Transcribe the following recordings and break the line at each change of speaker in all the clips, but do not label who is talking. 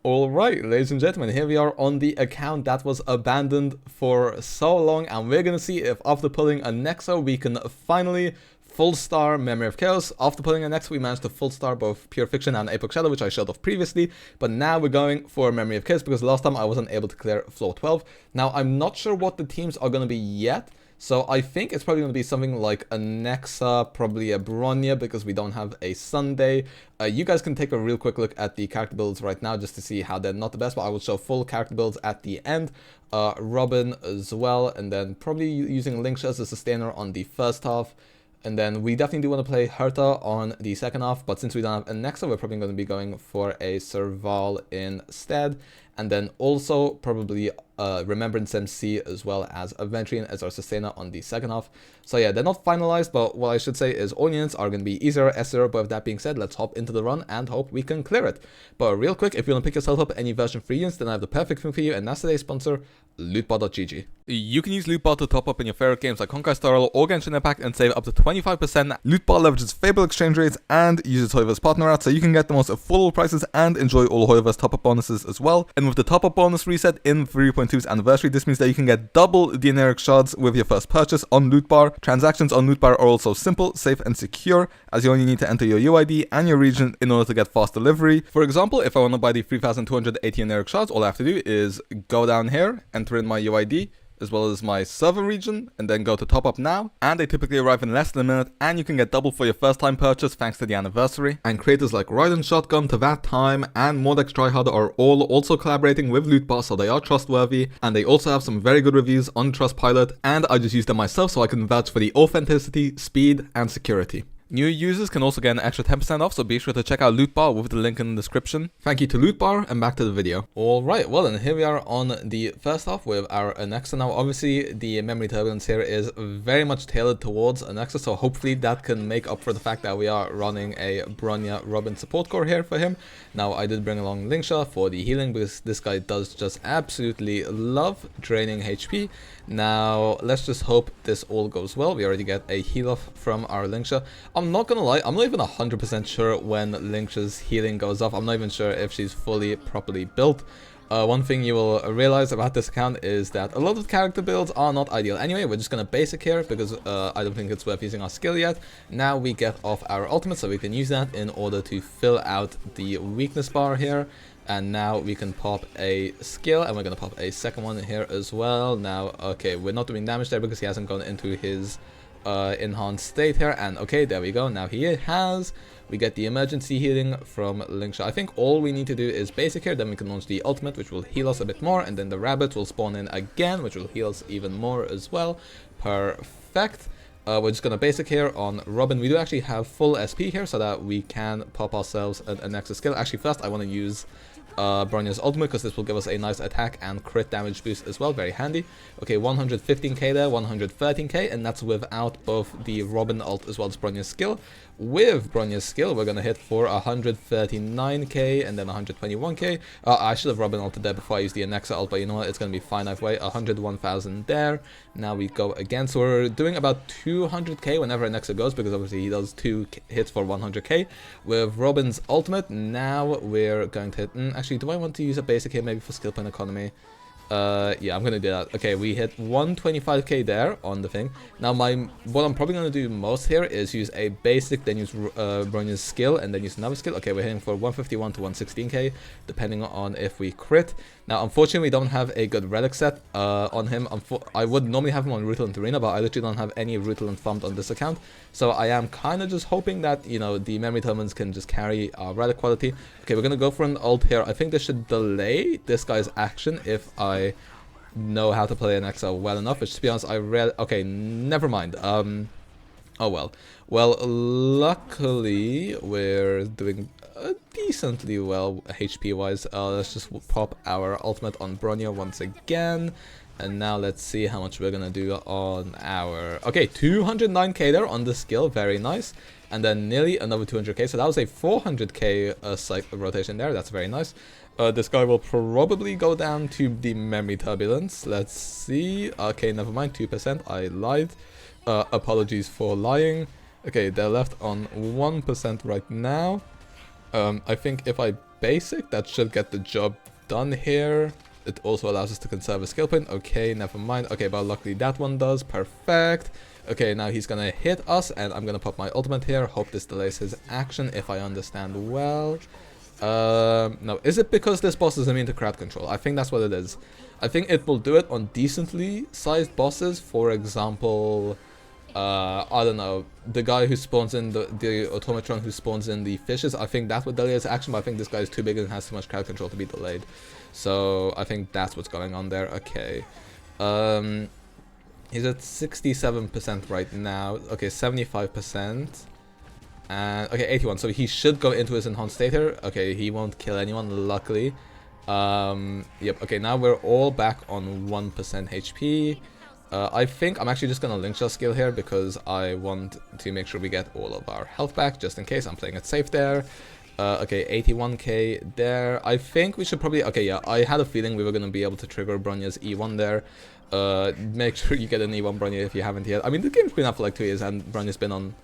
Alright, ladies and gentlemen, here we are on the account that was abandoned for so long, and we're gonna see if after pulling a Nexa we can finally full star Memory of Chaos. After pulling a Nexa we managed to full star both Pure Fiction and Apex Shadow, which I showed off previously, but now we're going for Memory of Chaos because last time I wasn't able to clear floor 12. Now I'm not sure what the teams are gonna be yet. So I think it's probably going to be something like a Nexa, probably a Bronya, because we don't have a Sunday. You guys can take a real quick look at the character builds right now just to see how they're not the best, but I will show full character builds at the end. Robin as well, and then probably using lingsha as a sustainer on the first half. And then we definitely do want to play Herta on the second half, but since we don't have a Nexa, we're probably going to be going for a serval instead. And then also probably Remembrance MC as well as Aventurine as our sustainer on the second half. So yeah, they're not finalized, but what I should say is all units are going to be E0S0. But with that being said, let's hop into the run and hope we can clear it. But real quick, if you want to pick yourself up any version 3 units, then I have the perfect thing for you, and that's today's sponsor, lootbar.gg. You can use lootbar to top up in your favorite games like Honkai Star Rail or Genshin Impact and save up to 25%. Lootbar leverages favorable exchange rates and uses Hoyoverse partner ads, so you can get the most affordable prices and enjoy all Hoyoverse top-up bonuses as well. And with the top-up bonus reset in 3.2's anniversary, this means that you can get double the generic shards with your first purchase on Lootbar. Transactions on Lootbar are also simple, safe and secure, as you only need to enter your UID and your region in order to get fast delivery. For example, if I want to buy the 3280 generic shards, all I have to do is go down here, enter in my UID, as well as my server region, and then go to top up now, and they typically arrive in less than a minute, and you can get double for your first time purchase thanks to the anniversary. And creators like Raiden Shotgun, To That Time, and Mordex Tryharder are all also collaborating with Lootbar, so they are trustworthy, and they also have some very good reviews on Trustpilot, and I just use them myself so I can vouch for the authenticity, speed, and security. New users can also get an extra 10% off, so be sure to check out Lootbar with the link in the description. Thank you to Lootbar, and back to the video. Alright, well then here we are on the first half with our ANAXA. Now obviously the memory turbulence here is very much tailored towards ANAXA, so hopefully that can make up for the fact that we are running a Bronya Robin support core here for him. Now I did bring along lingsha for the healing because this guy does just absolutely love draining HP. Now let's just hope this all goes well. We already get a heal off from our lingsha. I'm not gonna lie, I'm not even 100% sure when lingsha's healing goes off. I'm not even sure if she's fully properly built. One thing you will realize about this account is that a lot of character builds are not ideal. Anyway, we're just gonna basic here because I don't think it's worth using our skill yet. Now we get off our ultimate, so we can use that in order to fill out the weakness bar here. And now we can pop a skill, and we're gonna pop a second one here as well. Now, okay, we're not doing damage there because he hasn't gone into his enhanced state here, and okay, there we go. Now he has. We get the emergency healing from lingsha. I think all we need to do is basic here, then we can launch the ultimate, which will heal us a bit more, and then the rabbits will spawn in again, which will heal us even more as well. Perfect. We're just gonna basic here on Robin. We do actually have full SP here so that we can pop ourselves an extra skill. Actually, first I want to use Bronya's ultimate because this will give us a nice attack and crit damage boost as well, very handy. Okay, 115k there, 113k, and that's without both the Robin ult as well as Bronya's skill. With Bronya's skill, we're gonna hit for 139k and then 121k. I should have Robin ulted there before I used the ANAXA ult, but you know what, it's gonna be fine either way. 101,000 there. Now we go again, so we're doing about 200k whenever ANAXA goes, because obviously he does 2 hits for 100k. With Robin's ultimate, now we're going to hit... actually, do I want to use a basic here maybe for skill point economy? Yeah, I'm gonna do that. Okay, we hit 125k there on the thing. Now what I'm probably gonna do most here is use a basic, then use Bronya's skill, and then use another skill. Okay, we're hitting for 151 to 116k, depending on if we crit. Now, unfortunately, we don't have a good relic set on him. I would normally have him on Rutilant Arena, but I literally don't have any Rutilant farmed on this account. So I am kind of just hoping that, you know, the memory turbulence can just carry our relic quality. Okay, we're gonna go for an ult here. I think this should delay this guy's action if I know how to play an ANAXA well enough, which, to be honest, okay, never mind. Oh well. Well, luckily we're doing decently well HP wise. Let's just pop our ultimate on Bronya once again, and now let's see how much we're gonna do on our... okay, 209k there on the skill, very nice, and then nearly another 200k, so that was a 400k cycle rotation there. That's very nice. This guy will probably go down to the memory turbulence. Let's see. Okay, never mind, 2%. I lied. Apologies for lying. Okay, they're left on 1% right now. I think if I basic, that should get the job done here. It also allows us to conserve a skill point. Okay, never mind. Okay, but luckily that one does. Perfect. Okay, now he's gonna hit us, and I'm gonna pop my ultimate here. Hope this delays his action, if I understand well. No, is it because this boss is immune to crowd control? I think that's what it is. I think it will do it on decently sized bosses. For example, I don't know, the guy who spawns in the automatron who spawns in the fishes. I think that would delay his action, but I think this guy is too big and has too much crowd control to be delayed. So I think that's what's going on there. Okay. He's at 67% right now. Okay, 75%. And okay, 81. So he should go into his enhanced state here. Okay, he won't kill anyone, luckily. Yep. Okay, now we're all back on 1% HP. I think I'm actually just gonna lingsha skill here because I want to make sure we get all of our health back, just in case. I'm playing it safe there. Okay, 81k there. I think we should probably... Okay, yeah, I had a feeling we were gonna be able to trigger Bronya's E1 there. Make sure you get an E1 Bronya if you haven't yet. I mean, the game's been out for like 2 years, and Bronya's been on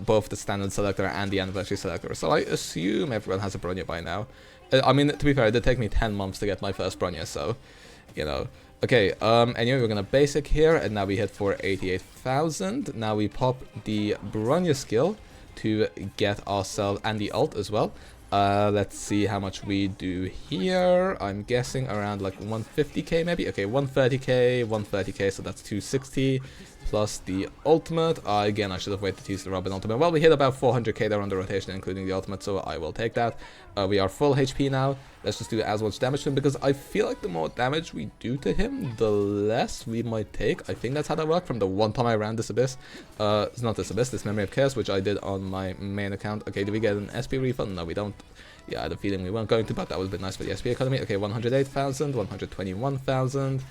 both the standard selector and the anniversary selector, so I assume everyone has a Bronya by now. I mean, to be fair, it did take me 10 months to get my first Bronya, so, you know. Okay, anyway, we're gonna basic here, and now we hit for 88,000. Now we pop the Bronya skill to get ourselves, and the ult as well. Let's see how much we do here. I'm guessing around like 150k maybe. Okay, 130k, so that's 260 plus the ultimate. Again, I should have waited to use the Robin ultimate. Well, we hit about 400k there on the rotation, including the ultimate, so I will take that. We are full HP now. Let's just do as much damage to him, because I feel like the more damage we do to him, the less we might take. I think that's how that worked from the one time I ran this Abyss. It's not this Abyss, this Memory of Chaos, which I did on my main account. Okay, do we get an SP refund? No, we don't. Yeah, I had a feeling we weren't going to, but that would have been nice for the SP economy. Okay, 108,000, 121,000,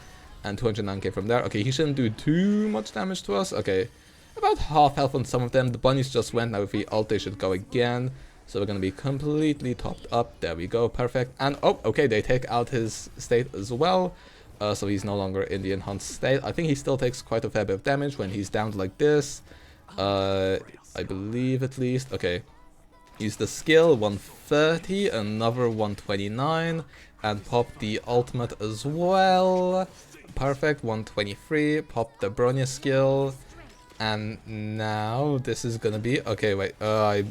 and 209k from there. Okay, he shouldn't do too much damage to us. Okay, about half health on some of them. The bunnies just went. Now if we ult, they should go again. So we're going to be completely topped up. There we go, perfect. And, oh, okay, they take out his state as well. So he's no longer in the enhanced state. I think he still takes quite a fair bit of damage when he's down like this. I believe at least. Okay. Use the skill, 130, another 129, and pop the ultimate as well. Perfect, 123, pop the Bronya skill, and now this is gonna be... Okay, wait, I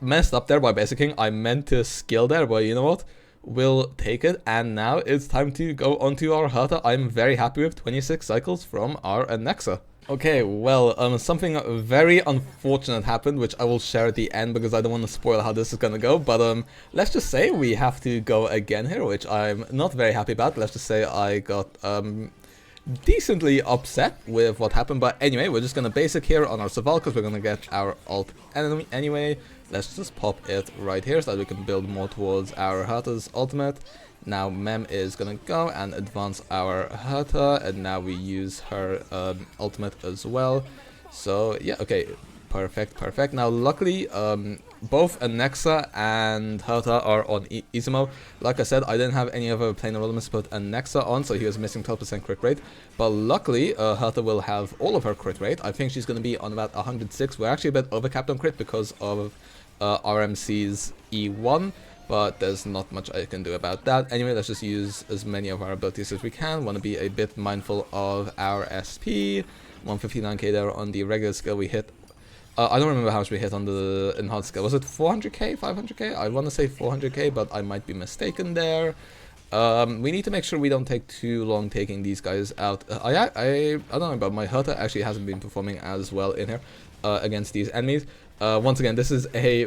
messed up there by basicing. I meant to skill there, but you know what? We'll take it, and now it's time to go onto our Herta. I'm very happy with 26 cycles from our ANAXA. Okay, well, something very unfortunate happened, which I will share at the end because I don't want to spoil how this is gonna go, but let's just say we have to go again here, which I'm not very happy about. Let's just say I got decently upset with what happened, but anyway, we're just gonna basic here on our serval because we're gonna get our ult enemy anyway. Let's just pop it right here so that we can build more towards our Herta's ultimate. Now Mem is gonna go and advance our Herta, and now we use her ultimate as well. So yeah, okay, perfect. Now luckily both ANAXA and Herta are on E0S0. Like I said, I didn't have any other planar elements to put ANAXA on, so he was missing 12% crit rate. But luckily Herta will have all of her crit rate. I think she's gonna be on about 106. We're actually a bit overcapped on crit because of RMC's E1. But there's not much I can do about that. Anyway, let's just use as many of our abilities as we can. Want to be a bit mindful of our SP. 159k there on the regular skill we hit. I don't remember how much we hit on the enhanced skill. Was it 400k, 500k? I want to say 400k, but I might be mistaken there. We need to make sure we don't take too long taking these guys out. I don't know, but my Herta actually hasn't been performing as well in here against these enemies. Once again, this is a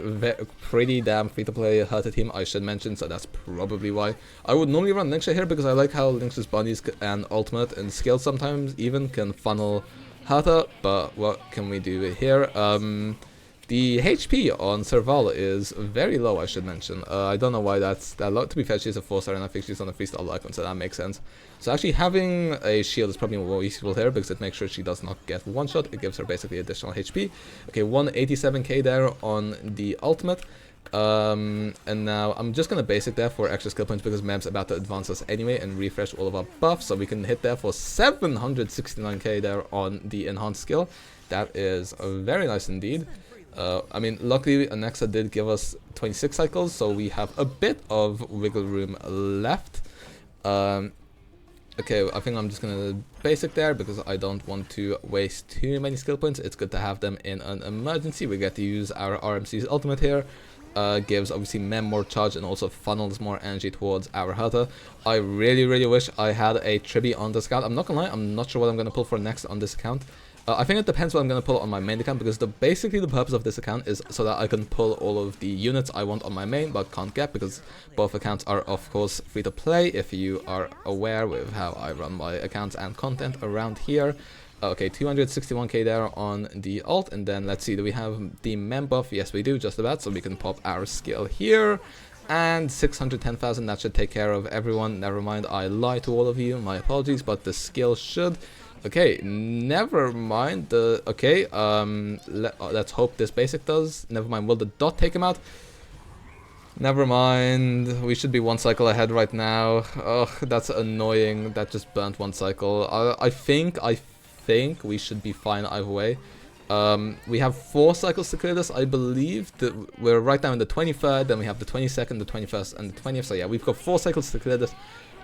pretty damn free-to-play Herta team, I should mention, so that's probably why. I would normally run Lingsha here because I like how Lingsha's bunnies and ultimate and skill sometimes even can funnel Herta, but what can we do here? The HP on Serval is very low, I should mention. I don't know why that's that low. To be fair, she's a 4-star and I think she's on a 3-star icon, so that makes sense. So actually having a shield is probably more useful here because it makes sure she does not get one-shot. It gives her basically additional HP. Okay, 187k there on the ultimate. And now I'm just going to basic there for extra skill points because Mem's about to advance us anyway and refresh all of our buffs. So we can hit there for 769k there on the enhanced skill. That is very nice indeed. I mean, luckily ANAXA did give us 26 cycles, so we have a bit of wiggle room left. Okay, I think I'm just gonna basic there because I don't want to waste too many skill points. It's good to have them in an emergency. We get to use our RMC's ultimate here. Gives obviously Mem more charge and also funnels more energy towards our Herta. I really wish I had a Tribby on this account. I'm not gonna lie, I'm not sure what I'm gonna pull for next on this account. I think it depends what I'm going to pull on my main account, because basically the purpose of this account is so that I can pull all of the units I want on my main but can't get, because both accounts are of course free to play if you are aware with how I run my accounts and content around here. Okay, 261k there on the alt, and then let's see, do we have the mem buff? Yes we do, just about, so we can pop our skill here. And 610,000, that should take care of everyone. Never mind, I lied to all of you, my apologies, but the skill should... Okay, never mind. Okay, let's hope this basic does. Never mind, will the dot take him out? Never mind, we should be one cycle ahead right now. Ugh, that's annoying. That just burnt one cycle. I think we should be fine either way. We have 4 cycles to clear this, I believe. We're right now in the 23rd, then we have the 22nd, the 21st, and the 20th. So yeah, we've got 4 cycles to clear this.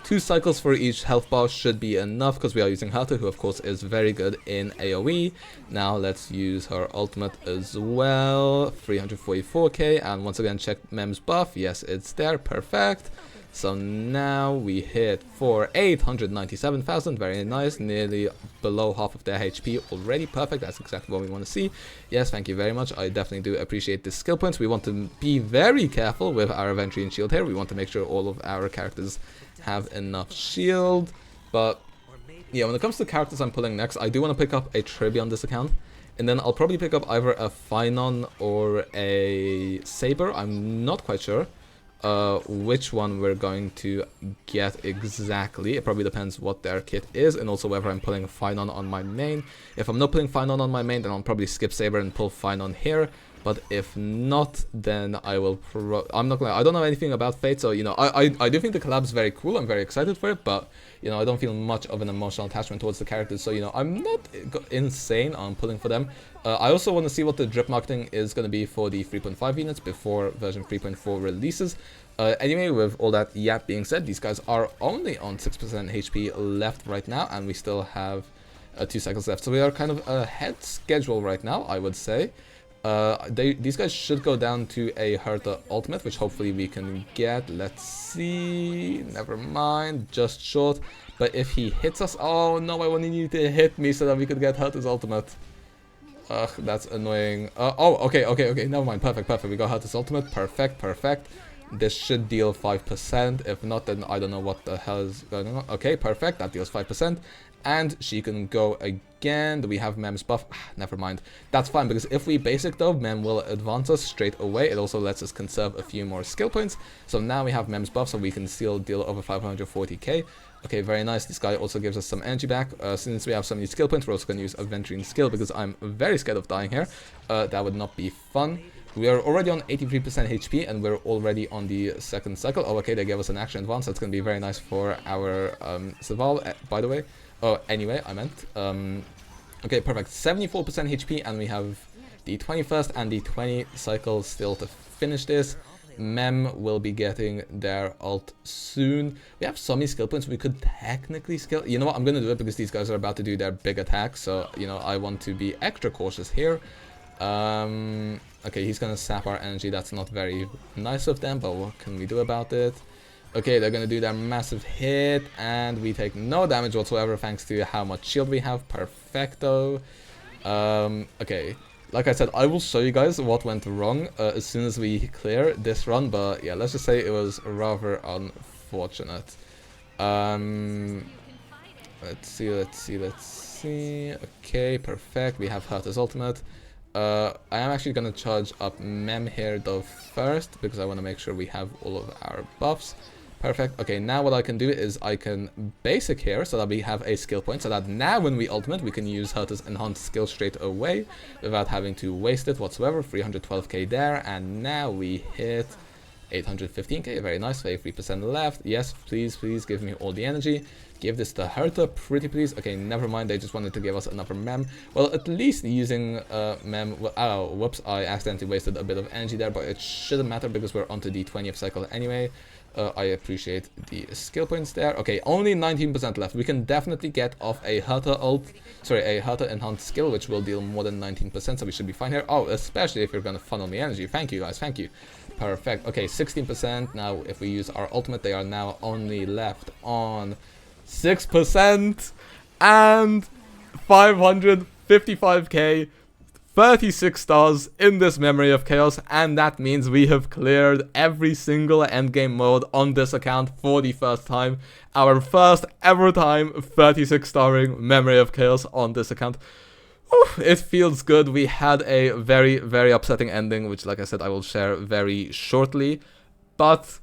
2 cycles for each health bar should be enough, because we are using Herta, who of course is very good in AoE. Now let's use her ultimate as well. 344k, and once again check Mem's buff. Yes, it's there, perfect. So now we hit for 897,000, very nice, nearly below half of their HP already, perfect, that's exactly what we want to see. Yes, thank you very much, I definitely do appreciate the skill points. We want to be very careful with our aventurine shield here. We want to make sure all of our characters have enough shield, but yeah, when it comes to characters I'm pulling next, I do want to pick up a Tribby on this account, and then I'll probably pick up either a Phynon or a Saber. I'm not quite sure which one we're going to get exactly. It probably depends what their kit is, and also whether I'm pulling Phynon on my main. If I'm not pulling Phynon on my main, then I'll probably skip Saber and pull Phynon here. But if not, then I will I'm not gonna... I don't know anything about Fate, so, you know, I do think the collab's very cool. I'm very excited for it, but, you know, I don't feel much of an emotional attachment towards the characters. So, you know, I'm not insane on pulling for them. I also want to see what the drip marketing is going to be for the 3.5 units before version 3.4 releases. Anyway, with all that yap being said, these guys are only on 6% HP left right now, and we still have 2 cycles left. So we are kind of ahead schedule right now, I would say. These guys should go down to a Herta ultimate, which hopefully we can get. Let's see. Never mind, just short. But if he hits us... Oh no, I wanted you to hit me so that we could get Herta's ultimate. Ugh, that's annoying. Oh, okay, never mind. Perfect. We got Herta's ultimate. Perfect. This should deal 5%. If not, then I don't know what the hell is going on. Okay, perfect. That deals 5%. And she can go again. Do we have Mem's buff? Never mind. That's fine, because if we basic though, Mem will advance us straight away. It also lets us conserve a few more skill points. So now we have Mem's buff, so we can still deal over 540k. Okay, very nice. This guy also gives us some energy back. Since we have so many skill points, we're also going to use aventurine skill, because I'm very scared of dying here. That would not be fun. We are already on 83% HP, and we're already on the 2nd cycle. Oh, okay, they gave us an action advance. That's going to be very nice for our serval, by the way. Oh, anyway, I meant. Okay, perfect. 74% HP, and we have the 21st and the 20 cycles still to finish this. Mem will be getting their ult soon. We have so many skill points. We could technically skill... You know what? I'm going to do it because these guys are about to do their big attack. So, you know, I want to be extra cautious here. Okay, he's gonna sap our energy. That's not very nice of them, but what can we do about it? Okay, they're gonna do their massive hit, and we take no damage whatsoever thanks to how much shield we have. Perfecto. Okay, like I said, I will show you guys what went wrong as soon as we clear this run, but yeah, let's just say it was rather unfortunate. Let's see. Okay, perfect. We have Herta's ultimate. I am actually going to charge up Mem here though first, because I want to make sure we have all of our buffs. Perfect. Okay, now what I can do is I can basic here so that we have a skill point, so that now when we ultimate we can use Herta's enhanced skill straight away without having to waste it whatsoever. 312k there, and now we hit 815k, very nice, 33% left. Yes, please, please give me all the energy. Give this to Herta, pretty please. Okay, never mind, they just wanted to give us another mem. Well, at least using mem, well, oh, whoops, I accidentally wasted a bit of energy there, but it shouldn't matter because we're onto the 20th cycle anyway. I appreciate the skill points there. Okay, only 19% left. We can definitely get off a Herta a Herta enhanced skill, which will deal more than 19%, so we should be fine here. Oh, especially if you're gonna funnel me energy. Thank you guys, thank you. Perfect. Okay, 16%. Now, if we use our ultimate, they are now only left on 6% and 555k. 36 stars in this Memory of Chaos, and that means we have cleared every single endgame mode on this account for the first time. Our first ever time 36 starring Memory of Chaos on this account. Oof, it feels good. We had a very, very upsetting ending, which, like I said, I will share very shortly. But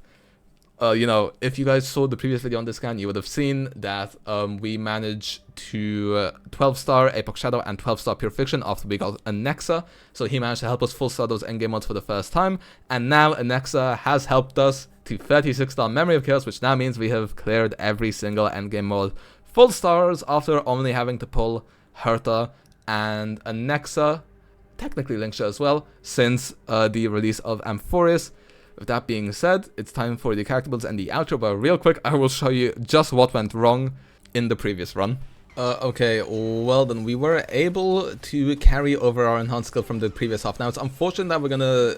you know, if you guys saw the previous video on this account, you would have seen that we managed to 12-star Apoc Shadow and 12-star Pure Fiction after we got ANAXA. So he managed to help us full-star those endgame mods for the first time. And now ANAXA has helped us to 36-star Memory of Chaos, which now means we have cleared every single endgame mod full stars after only having to pull Herta and ANAXA, technically lingsha as well, since the release of Amphoris. With that being said, it's time for the character builds and the outro, but real quick, I will show you just what went wrong in the previous run. Okay, well then, we were able to carry over our enhanced skill from the previous half. Now, it's unfortunate that we're gonna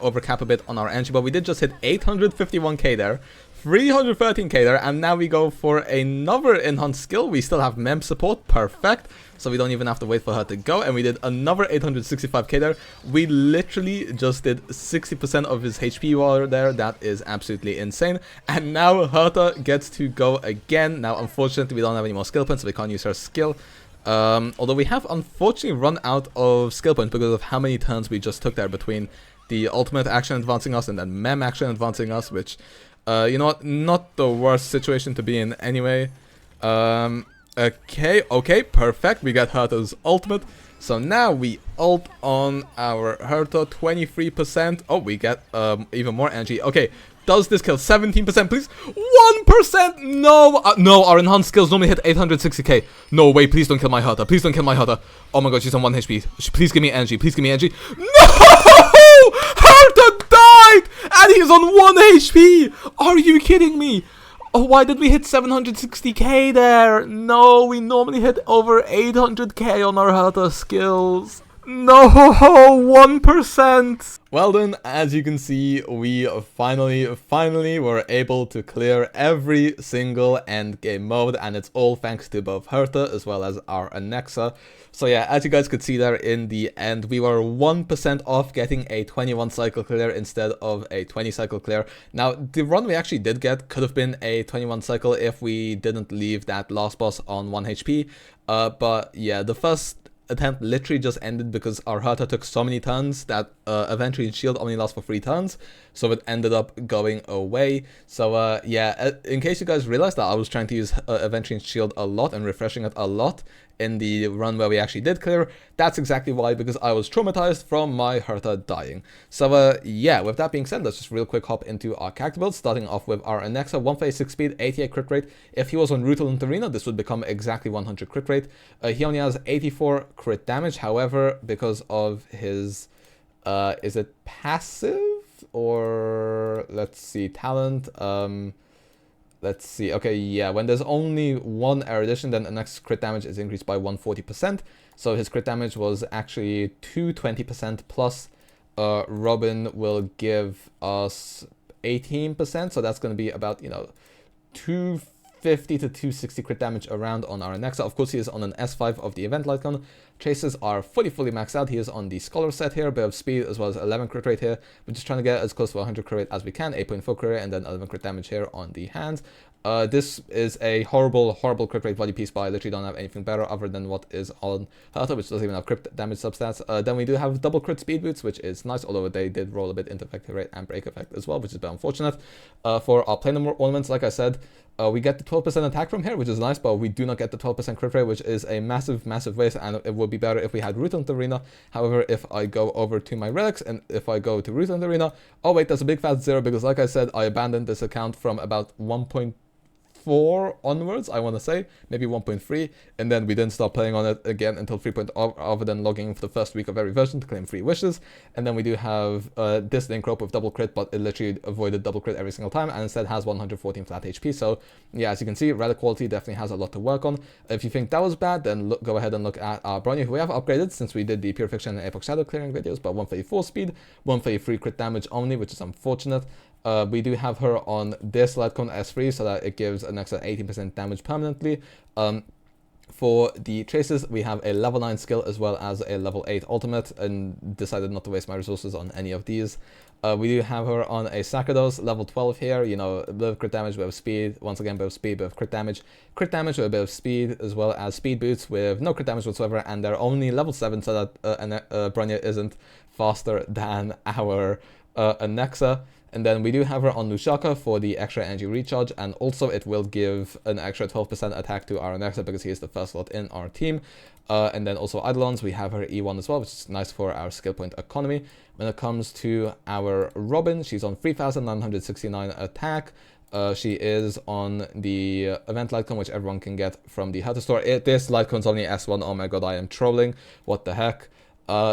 overcap a bit on our energy, but we did just hit 851k there, 313k there, and now we go for another enhanced skill. We still have mem support, perfect, so we don't even have to wait for her to go, and we did another 865k there. We literally just did 60% of his HP while there. That is absolutely insane. And now Herta gets to go again. Now, unfortunately, we don't have any more skill points, so we can't use her skill. Although we have unfortunately run out of skill points because of how many turns we just took there between the ultimate action advancing us and then mem action advancing us, which, you know what, not the worst situation to be in anyway. Okay, perfect. We got Herta's ultimate. So now we ult on our Herta, 23%. Oh, we get even more energy. Okay, does this kill 17%, please? 1%! No! No, our enhanced skills normally hit 860k. No, wait, please don't kill my Herta. Please don't kill my Herta. Oh my god, she's on 1 HP. Please give me energy. Please give me energy. No! Herta died! And he's on 1 HP! Are you kidding me? Oh, why did we hit 760k there? No, we normally hit over 800k on our Herta skills. No, 1%. Well then, as you can see, we finally were able to clear every single endgame mode, and it's all thanks to both Herta as well as our ANAXA. So yeah, as you guys could see there in the end, we were 1% off getting a 21 cycle clear instead of a 20 cycle clear. Now, the run we actually did get could have been a 21 cycle if we didn't leave that last boss on 1 HP. But yeah, the first attempt literally just ended because our Herta took so many turns that aventurine shield only lasts for 3 turns, so it ended up going away. So yeah, in case you guys realized that I was trying to use aventurine shield a lot and refreshing it a lot in the run where we actually did clear, that's exactly why, because I was traumatized from my Herta dying. So yeah, with that being said, let's just real quick hop into our character build, starting off with our ANAXA, 136 speed, 88 crit rate. If he was on Ruthless Arena, this would become exactly 100 crit rate. He only has 84 crit damage, however, because of his, is it passive? Or, let's see, talent, let's see, okay, yeah, when there's only 1 erudition, then the next crit damage is increased by 140%. So his crit damage was actually 220% plus Robin will give us 18%, so that's going to be about, you know, 250 to 260 crit damage around on our ANAXA. Of course, he is on an S5 of the event light gun. Chases are fully maxed out. He is on the scholar set here, a bit of speed as well as 11 crit rate here. We're just trying to get as close to 100 crit rate as we can, 8.4 crit rate, and then 11 crit damage here on the hands. This is a horrible crit rate body piece, but I literally don't have anything better other than what is on Herta, which doesn't even have crit damage substats. Then we do have double crit speed boots, which is nice, although they did roll a bit into effective rate and break effect as well, which is a bit unfortunate. For our planar ornaments, like I said, we get the 12% attack from here, which is nice, but we do not get the 12% crit rate, which is a massive waste, and it would would be better if we had Root on the Arena. However, if I go over to my relics and if I go to Root on the Arena, oh wait, there's a big fat 0 because like I said, I abandoned this account from about 1.4 onwards, I want to say, maybe 1.3, and then we didn't start playing on it again until 3.0, other than logging for the first week of every version to claim free wishes. And then we do have this link rope with double crit, but it literally avoided double crit every single time and instead has 114 flat HP. So yeah, as you can see, relic quality definitely has a lot to work on. If you think that was bad, then go ahead and look at our bronya, who we have upgraded since we did the purification and apex shadow clearing videos, but 134 speed, 133 crit damage only, which is unfortunate. We do have her on this Litecoin S3 so that it gives an extra 18% damage permanently. For the traces, we have a level 9 skill as well as a level 8 ultimate, and decided not to waste my resources on any of these. We do have her on a Sacerdos, level 12 here, you know, a bit of crit damage, a bit of speed, once again, a bit of speed, a bit of crit damage with a bit of speed, as well as speed boots with no crit damage whatsoever, and they're only level 7 so that bronya isn't faster than our ANAXA. And then we do have her on Lushaka for the extra energy recharge, and also it will give an extra 12% attack to our ANAXA because he is the first slot in our team. And then also Eidolons, we have her E1 as well, which is nice for our skill point economy. When it comes to our Robin, she's on 3,969 attack. She is on the event Litecoin, which everyone can get from the Herta store. This Litecoin's only S1, oh my god, I am trolling, what the heck.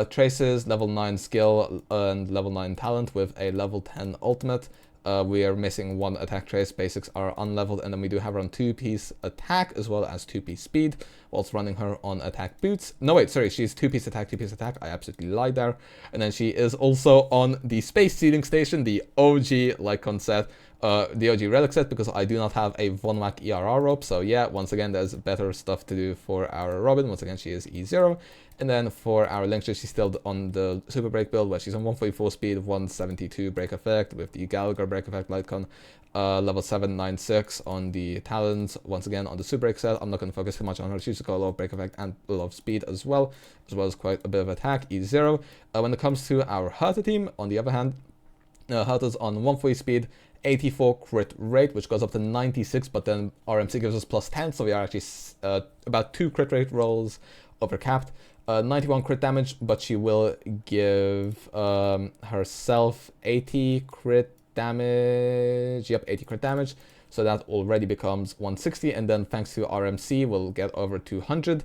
Traces, level 9 skill and level 9 talent with a level 10 ultimate. We are missing one attack trace, basics are unleveled, and then we do have her on 2-piece attack as well as 2-piece speed, whilst running her on attack boots. No wait, sorry, she's 2-piece attack, I absolutely lied there. And then she is also on the Space Seeding Station, the OG Litecoin set, the OG relic set, because I do not have a Von Whack ERR rope. So yeah, once again, there's better stuff to do for our Robin. Once again, she is E0. And then for our lingsha, she's still on the super break build, where she's on 144 speed, 172 break effect with the Gallagher break effect Litecoin, level 796 on the talents. Once again on the super break set, I'm not going to focus too much on her. She's got a lot of break effect and a lot of speed as well as quite a bit of attack, E0. When it comes to our Herta team, on the other hand, Herta's on 140 speed, 84 crit rate, which goes up to 96, but then RMC gives us plus 10, so we are actually about 2 crit rate rolls over capped. 91 crit damage, but she will give herself 80 crit damage. Yep, 80 crit damage. So that already becomes 160, and then thanks to RMC, we'll get over 200.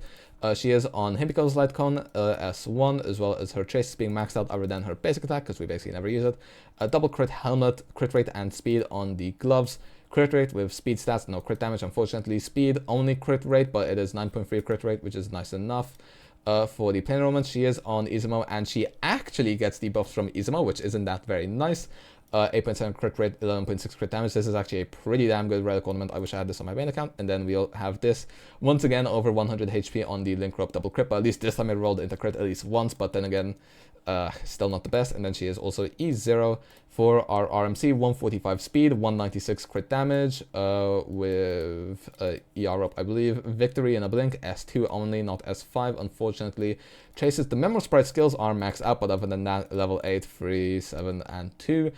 She is on Himiko's Litecoin S1, as well as her traces being maxed out other than her basic attack, because we basically never use it. Double crit helmet, crit rate and speed on the gloves. Crit rate with speed stats, no crit damage, unfortunately. Speed, only crit rate, but it is 9.3 crit rate, which is nice enough. For the plain romance, she is on E0S0, and she actually gets debuffs from E0S0, which isn't that very nice. 8.7 crit rate, 11.6 crit damage. This is actually a pretty damn good relic ornament. I wish I had this on my main account. And then we'll have this once again over 100 HP on the link rope double crit, but at least this time it rolled into crit at least once, but then again, still not the best. And then she is also E0 for our RMC, 145 speed, 196 crit damage, with ER up, I believe. Victory in a blink, S2 only, not S5, unfortunately. Traces, the Memo Sprite skills are maxed out, but other than that, level 8, 3, 7, and 2.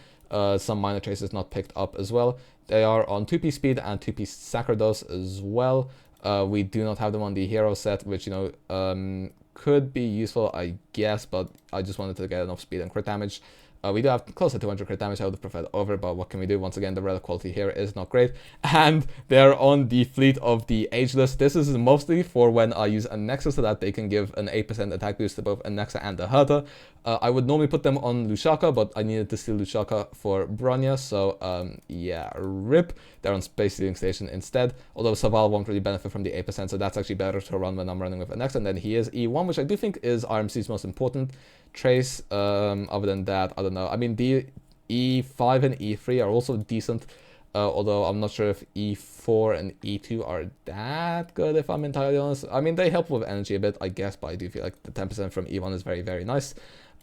Some minor traces not picked up as well. They are on 2-piece speed and 2-piece Sacerdos as well. We do not have them on the hero set, which, you know, could be useful, I guess, but I just wanted to get enough speed and crit damage. We do have close to 200 crit damage. I would have preferred over, but what can we do? Once again, the relic quality here is not great. And they're on the fleet of the Ageless. This is mostly for when I use ANAXA so that they can give an 8% attack boost to both ANAXA and the Herta. I would normally put them on Lushaka, but I needed to steal Lushaka for bronya, so yeah, rip. They're on Space Seeding Station instead, although serval won't really benefit from the 8%, so that's actually better to run when I'm running with ANAXA. And then he is E1, which I do think is RMC's most important trace. Other than that, I don't know. I mean, the E5 and E3 are also decent, although I'm not sure if E4 and E2 are that good, if I'm entirely honest. I mean, they help with energy a bit, I guess, but I do feel like the 10% from E1 is very, very nice.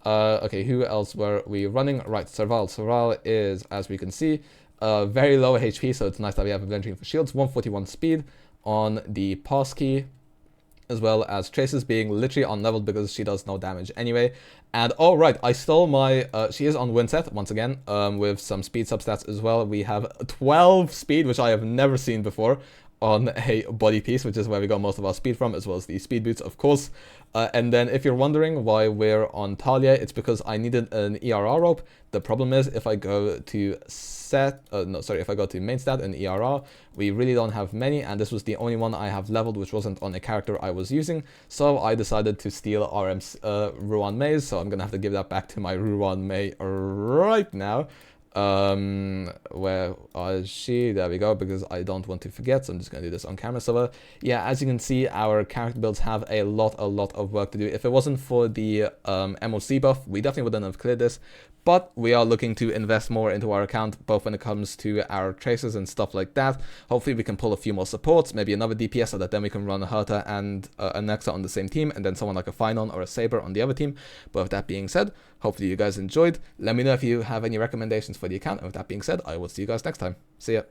Okay, who else were we running? Right, serval. Serval is, as we can see, very low HP, so it's nice that we have aventurine for shields. 141 speed on the pass key, as well as traces being literally unleveled because she does no damage anyway. And oh right, I stole my, she is on Windset once again, with some speed substats as well. We have 12 speed, which I have never seen before. on a body piece, which is where we got most of our speed from, as well as the speed boots, of course. And then if you're wondering why we're on Talia, it's because I needed an ERR rope. The problem is if I go to if I go to main stat and ERR, we really don't have many, and this was the only one I have leveled which wasn't on a character I was using, so I decided to steal RM's Ruan Mei's, so I'm gonna have to give that back to my Ruan Mei right now. Where is she? There we go, because I don't want to forget, so I'm just gonna do this on camera. So yeah, as you can see, our character builds have a lot of work to do. If it wasn't for the MOC buff, we definitely wouldn't have cleared this, but we are looking to invest more into our account, both when it comes to our traces and stuff like that. Hopefully we can pull a few more supports, maybe another DPS, so that then we can run Herta and ANAXA on the same team, and then someone like a Finon or a Saber on the other team. But with that being said, hopefully you guys enjoyed. Let me know if you have any recommendations for the account, and with that being said, I will see you guys next time. See ya.